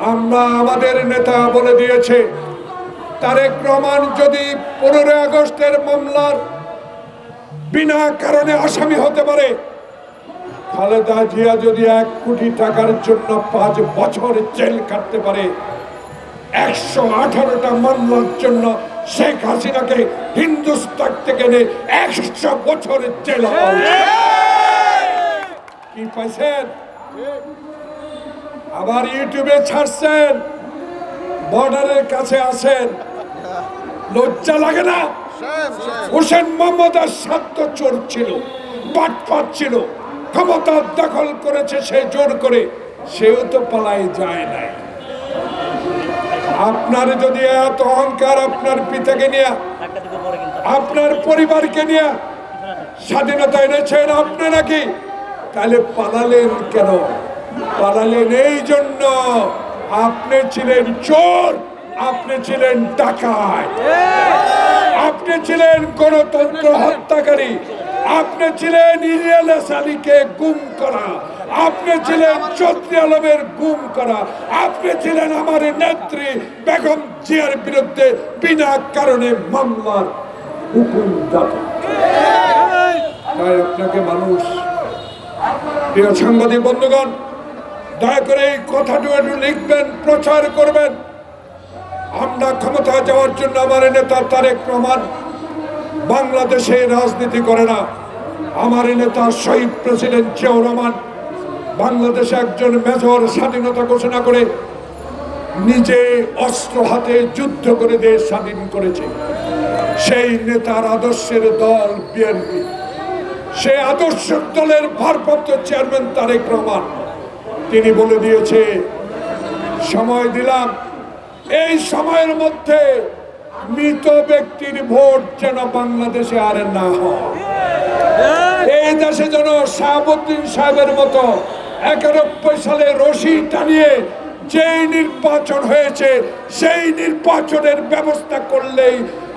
আমরা আমাদের নেতা বলে দিয়েছে তারেক রহমান যদি 15 আগস্টের মামলার বিনা কারণে আসামি হতে পারে, খালেদা জিয়া যদি 1 কোটি টাকার জন্য 5 বছর জেল কাটতে পারে, 118টা মামলার জন্য শেখ হাসিনাকে হিন্দুস্তান থেকে 100 বছর জেল কি পাইছেন? আবার ইউটিউবে ছাড়ছেন, বর্ডারের কাছে আসেন, লজ্জা লাগে না? হোসেন মোহাম্মদ শান্ত চোর ছিল, বাটপাট ছিল, ক্ষমতা দখল করেছে সে জোর করে, সেও তো পালাই যায় নাই। আপনার যদি এত অহংকার আপনার পিতাকে নিয়ে, আপনার পরিবারকে নিয়ে স্বাধীনতা এনেছেন আপনি নাকি, তাহলে পালালেন কেন? পালালেন এই জন্য আপনি ছিলেন চোর, আপনি ছিলেন ডাকাত, আপনি ছিলেন গণতন্ত্র হত্যাকারী, আপনি ছিলেন ইলিয়াস আলীকে গুম করা, আপনি ছিলেন চৌধুরী আলমের গুম করা, আপনি ছিলেন আমার নেত্রী বেগম জিয়ার বিরুদ্ধে বিনা কারণে মামলার হুকুমদাতা। তাই আপনাকে মানুষ, প্রিয় সাংবাদিক বন্ধুগণ, দয়া করে এই কথাটা একটু লিখবেন, প্রচার করবেন। আমরা ক্ষমতা যাওয়ার জন্য আমার নেতা তারেক রহমান বাংলাদেশে রাজনীতি করে না। আমার নেতা শহীদ প্রেসিডেন্ট জিয়াউর রহমান বাংলাদেশে একজন মেজর স্বাধীনতা ঘোষণা করে নিজে অস্ত্র হাতে যুদ্ধ করে দেশ স্বাধীন করেছে। সেই নেতার আদর্শের দল বিএনপি, সেই আদর্শ দলের ভারপ্রাপ্ত চেয়ারম্যান তারেক রহমান, তিনি বলে দিয়েছে সময় দিলাম, এই সময়ের মধ্যে মৃত ব্যক্তির ভোট যেন বাংলাদেশে আর না হয়। এই দেশে যেন শাহাবুদ্দিন সাহেবের মতো 91 সালে রশি টানিয়ে যে নির্বাচন হয়েছে সেই নির্বাচনের ব্যবস্থা করলেই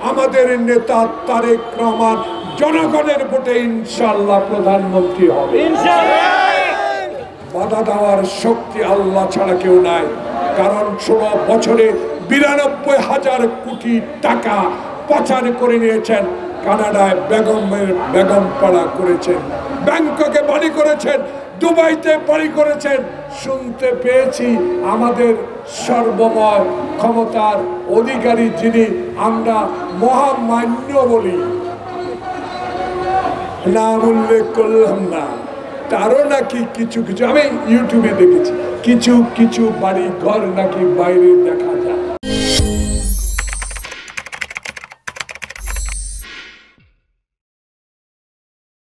আমাদের নেতা তারেক রহমান জনগণের ভোটে ইনশাআল্লাহ প্রধানমন্ত্রী হবে। বাধা দেওয়ার শক্তি আল্লাহ ছাড়া কেউ নাই। কারণ 16 বছরে 92,000 কোটি টাকা পাচার করে নিয়েছেন। কানাডায় বেগমপাড়া করেছেন, ব্যাংককে বাড়ি করেছেন, দুবাইতে বাড়ি করেছেন। শুনতে পেয়েছি আমাদের সর্বময় ক্ষমতার অধিকারী যিনি আমরা মহামান্য বলি, নাম উল্লেখ করলাম না, তারও নাকি কিছু কিছু আমি ইউটিউবে দেখেছি, কিছু কিছু বাড়ি ঘর নাকি বাইরে দেখা যায়।